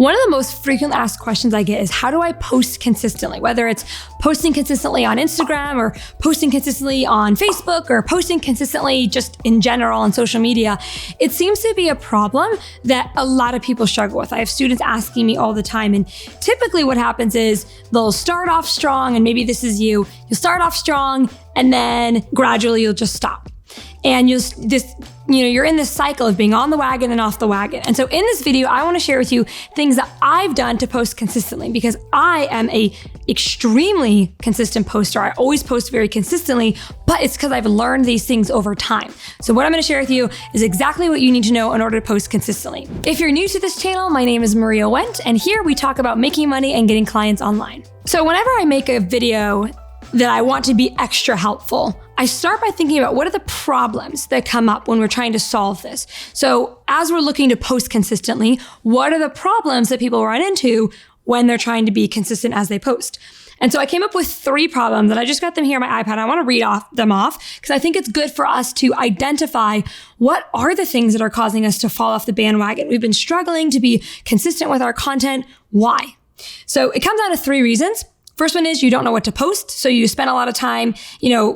One of the most frequently asked questions I get is how do I post consistently? Whether it's posting consistently on Instagram or posting consistently on Facebook or posting consistently just in general on social media, it seems to be a problem that a lot of people struggle with. I have students asking me all the time, and typically what happens is they'll start off strong, and maybe this is you. You'll start off strong and then gradually you'll just stop. And you're in this cycle of being on the wagon and off the wagon. And so in this video, I want to share with you things that I've done to post consistently, because I am a extremely consistent poster. I always post very consistently, but it's because I've learned these things over time. So what I'm going to share with you is exactly what you need to know in order to post consistently. If you're new to this channel, my name is Maria Wendt, and here we talk about making money and getting clients online. So whenever I make a video that I want to be extra helpful, I start by thinking about what are the problems that come up when we're trying to solve this. So as we're looking to post consistently, what are the problems that people run into when they're trying to be consistent as they post? And so I came up with 3 problems, and I just got them here on my iPad. I want to read them off because I think it's good for us to identify what are the things that are causing us to fall off the bandwagon. We've been struggling to be consistent with our content. Why? So it comes down to 3 reasons. First one is you don't know what to post. So you spend a lot of time,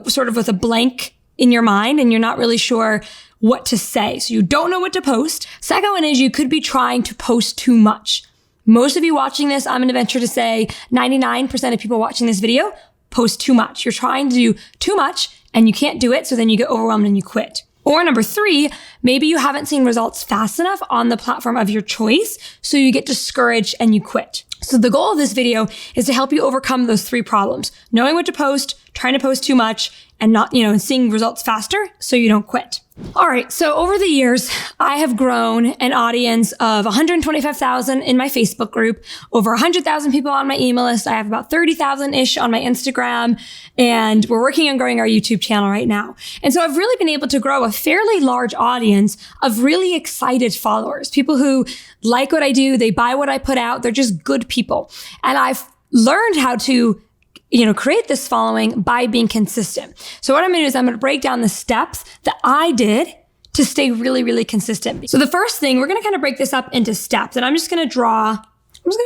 sort of with a blank in your mind, and you're not really sure what to say. So you don't know what to post. Second one is you could be trying to post too much. Most of you watching this, I'm going to venture to say 99% of people watching this video post too much. You're trying to do too much and you can't do it. So then you get overwhelmed and you quit. Or number 3, maybe you haven't seen results fast enough on the platform of your choice, so you get discouraged and you quit. So the goal of this video is to help you overcome those 3 problems: knowing what to post, trying to post too much, and not, and seeing results faster so you don't quit. All right. So over the years, I have grown an audience of 125,000 in my Facebook group, over 100,000 people on my email list. I have about 30,000-ish on my Instagram, and we're working on growing our YouTube channel right now. And so I've really been able to grow a fairly large audience of really excited followers, people who like what I do. They buy what I put out. They're just good people. And I've learned how to create this following by being consistent. So what I'm going to do is I'm going to break down the steps that I did to stay really, really consistent. So the first thing, we're going to kind of break this up into steps, and I'm just going to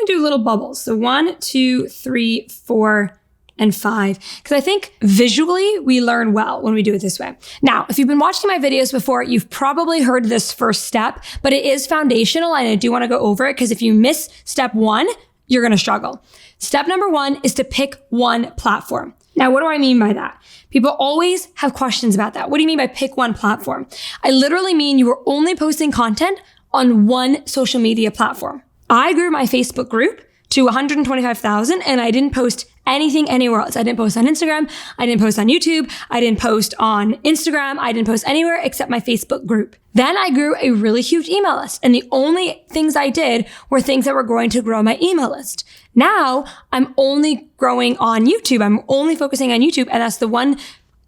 do little bubbles. So 1, 2, 3, 4, and 5. Because I think visually we learn well when we do it this way. Now, if you've been watching my videos before, you've probably heard this first step, but it is foundational, and I do want to go over it because if you miss step 1, you're going to struggle. Step number 1 is to pick one platform. Now, what do I mean by that? People always have questions about that. What do you mean by pick one platform? I literally mean you are only posting content on one social media platform. I grew my Facebook group to 125,000 and I didn't post anything anywhere else. I didn't post on Instagram. I didn't post on YouTube. I didn't post on Instagram. I didn't post anywhere except my Facebook group. Then I grew a really huge email list. And the only things I did were things that were going to grow my email list. Now I'm only growing on YouTube. I'm only focusing on YouTube. And that's the one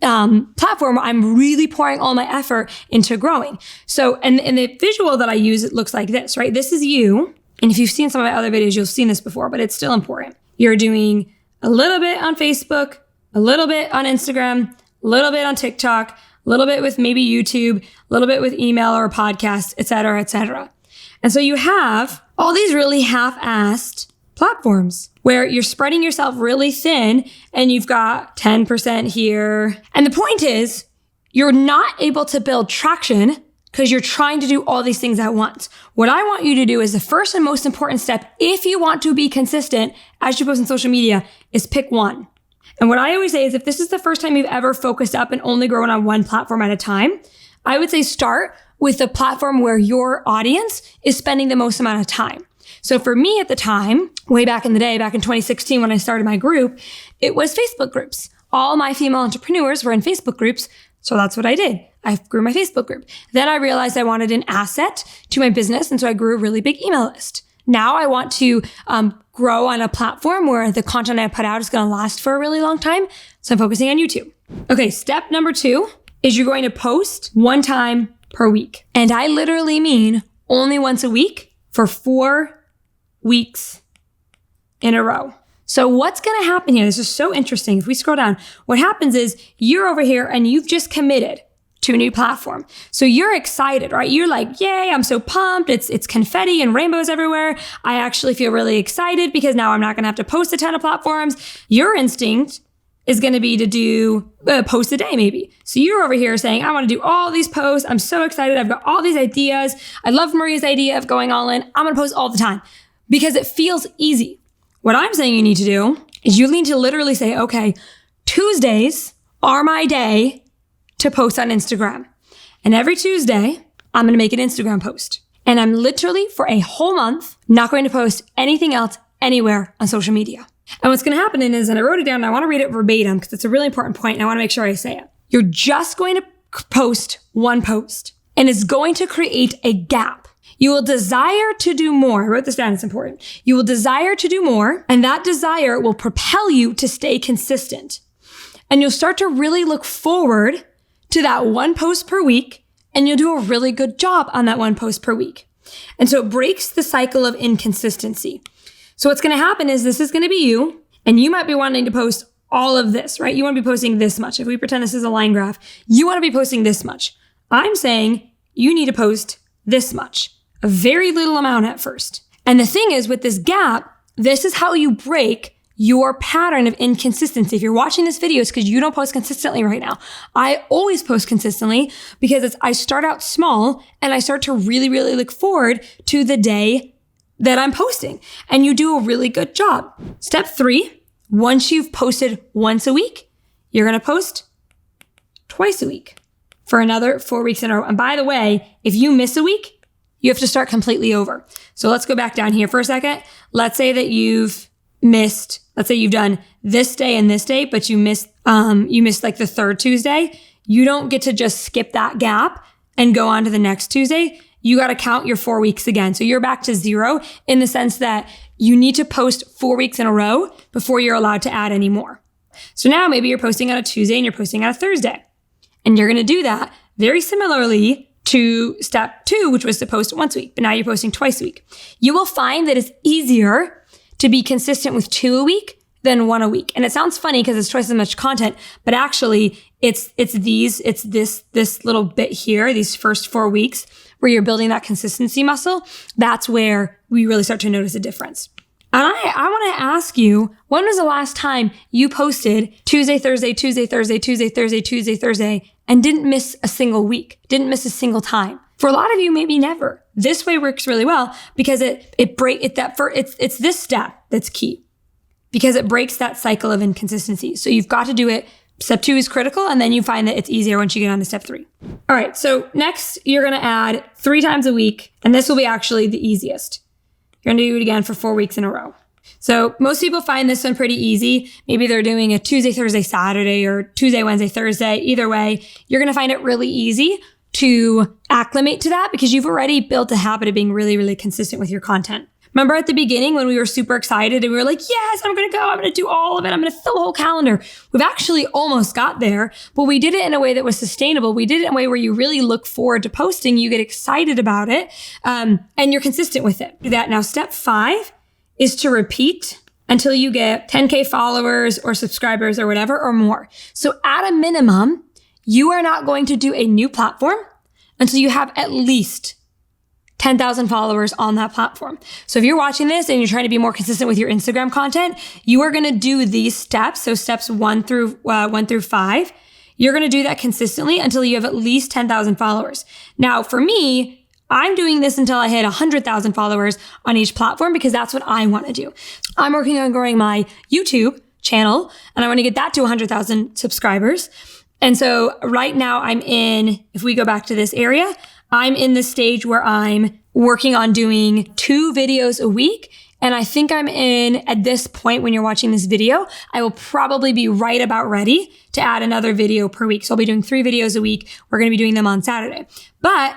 platform where I'm really pouring all my effort into growing. So, and the visual that I use, it looks like this, right? This is you. And if you've seen some of my other videos, you'll seen this before, but it's still important. You're doing a little bit on Facebook, a little bit on Instagram, a little bit on TikTok, a little bit with maybe YouTube, a little bit with email or podcasts, et cetera, et cetera. And so you have all these really half-assed platforms where you're spreading yourself really thin and you've got 10% here. And the point is you're not able to build traction because you're trying to do all these things at once. What I want you to do is the first and most important step, if you want to be consistent as you post on social media, is pick one. And what I always say is if this is the first time you've ever focused up and only grown on one platform at a time, I would say start with the platform where your audience is spending the most amount of time. So for me at the time, way back in the day, back in 2016 when I started my group, it was Facebook groups. All my female entrepreneurs were in Facebook groups. So that's what I did. I grew my Facebook group. Then I realized I wanted an asset to my business. And so I grew a really big email list. Now I want to grow on a platform where the content I put out is going to last for a really long time. So I'm focusing on YouTube. Okay, step number 2 is you're going to post 1 time per week. And I literally mean only once a week for 4 weeks in a row. So what's going to happen here? This is so interesting. If we scroll down, what happens is you're over here and you've just committed to a new platform. So you're excited, right? You're like, yay, I'm so pumped. It's confetti and rainbows everywhere. I actually feel really excited because now I'm not going to have to post a ton of platforms. Your instinct is going to be to do a post a day maybe. So you're over here saying, I want to do all these posts. I'm so excited. I've got all these ideas. I love Maria's idea of going all in. I'm going to post all the time because it feels easy. What I'm saying you need to do is you need to literally say, okay, Tuesdays are my day to post on Instagram. And every Tuesday, I'm going to make an Instagram post. And I'm literally for a whole month not going to post anything else anywhere on social media. And what's going to happen is, and I wrote it down and I want to read it verbatim because it's a really important point and I want to make sure I say it. You're just going to post one post and it's going to create a gap. You will desire to do more. I wrote this down, it's important. You will desire to do more and that desire will propel you to stay consistent. And you'll start to really look forward to that one post per week and you'll do a really good job on that one post per week. And so it breaks the cycle of inconsistency. So what's going to happen is this is going to be you, and you might be wanting to post all of this, right? You want to be posting this much. If we pretend this is a line graph, you want to be posting this much. I'm saying you need to post this much, a very little amount at first. And the thing is with this gap, this is how you break your pattern of inconsistency. If you're watching this video, it's because you don't post consistently right now. I always post consistently because I start out small and I start to really, really look forward to the day that I'm posting, and you do a really good job. Step 3, once you've posted once a week, you're going to post twice a week for another 4 weeks in a row. And by the way, if you miss a week, you have to start completely over. So let's go back down here for a second. Let's say that you've done this day and this day, but you missed like the third Tuesday. You don't get to just skip that gap and go on to the next Tuesday. You got to count your 4 weeks again. So you're back to 0 in the sense that you need to post 4 weeks in a row before you're allowed to add any more. So now maybe you're posting on a Tuesday and you're posting on a Thursday. And you're going to do that very similarly to step 2, which was to post once a week, but now you're posting twice a week. You will find that it's easier to be consistent with 2 a week than 1 a week. And it sounds funny because it's twice as much content, but actually it's this little bit here, these first 4 weeks where you're building that consistency muscle. That's where we really start to notice a difference. And I want to ask you, when was the last time you posted Tuesday, Thursday, Tuesday, Thursday, Tuesday, Thursday, Tuesday, Thursday, and didn't miss a single week, didn't miss a single time? For a lot of you, maybe never. This way works really well because it's this step that's key because it breaks that cycle of inconsistency. So you've got to do it. Step 2 is critical, and then you find that it's easier once you get on to step 3. All right, so next you're going to add 3 times a week, and this will be actually the easiest. You're going to do it again for 4 weeks in a row. So most people find this one pretty easy. Maybe they're doing a Tuesday, Thursday, Saturday, or Tuesday, Wednesday, Thursday. Either way, you're going to find it really easy to acclimate to that because you've already built a habit of being really, really consistent with your content. Remember at the beginning when we were super excited and we were like, yes, I'm going to go. I'm going to do all of it. I'm going to fill the whole calendar. We've actually almost got there, but we did it in a way that was sustainable. We did it in a way where you really look forward to posting. You get excited about it, and you're consistent with it. Do that. Now, step 5 is to repeat until you get 10K followers or subscribers or whatever or more. So at a minimum, you are not going to do a new platform until you have at least 10,000 followers on that platform. So if you're watching this and you're trying to be more consistent with your Instagram content, you are going to do these steps. So steps 1 through 5, you're going to do that consistently until you have at least 10,000 followers. Now, for me, I'm doing this until I hit 100,000 followers on each platform because that's what I want to do. I'm working on growing my YouTube channel and I want to get that to 100,000 subscribers. And so right now if we go back to this area, I'm in the stage where I'm working on doing 2 videos a week. And I think at this point when you're watching this video, I will probably be right about ready to add another video per week. So I'll be doing 3 videos a week. We're going to be doing them on Saturday. But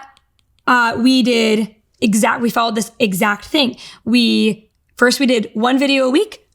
we followed this exact thing. We did 1 video a week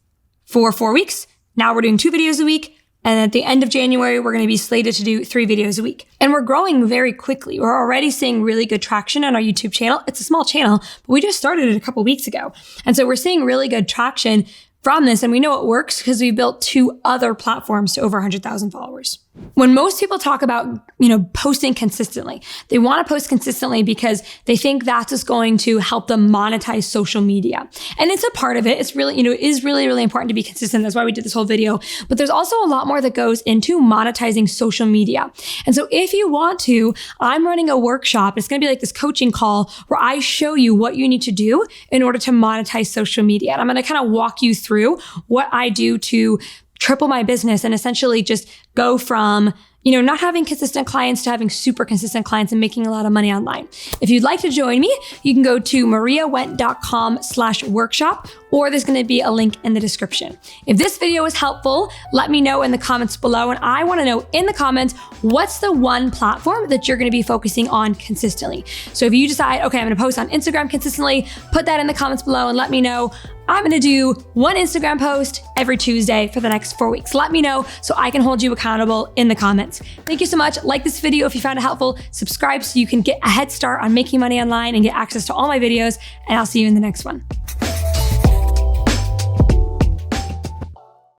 for 4 weeks. Now we're doing 2 videos a week. And at the end of January, we're going to be slated to do 3 videos a week. And we're growing very quickly. We're already seeing really good traction on our YouTube channel. It's a small channel, but we just started it a couple weeks ago. And so we're seeing really good traction from this. And we know it works because we built 2 other platforms to over 100,000 followers. When most people talk about, posting consistently, they want to post consistently because they think that's just going to help them monetize social media. And it's a part of it. It's really, it is really, really important to be consistent. That's why we did this whole video. But there's also a lot more that goes into monetizing social media. And so if you want to, I'm running a workshop. It's going to be like this coaching call where I show you what you need to do in order to monetize social media. And I'm going to kind of walk you through what I do to triple my business and essentially just go from, not having consistent clients to having super consistent clients and making a lot of money online. If you'd like to join me, you can go to mariawent.com/workshop, or there's going to be a link in the description. If this video was helpful, let me know in the comments below. And I want to know in the comments, what's the one platform that you're going to be focusing on consistently? So if you decide, okay, I'm going to post on Instagram consistently, put that in the comments below and let me know. I'm going to do one Instagram post every Tuesday for the next 4 weeks. Let me know so I can hold you accountable in the comments. Thank you so much. Like this video if you found it helpful. Subscribe so you can get a head start on making money online and get access to all my videos. And I'll see you in the next one.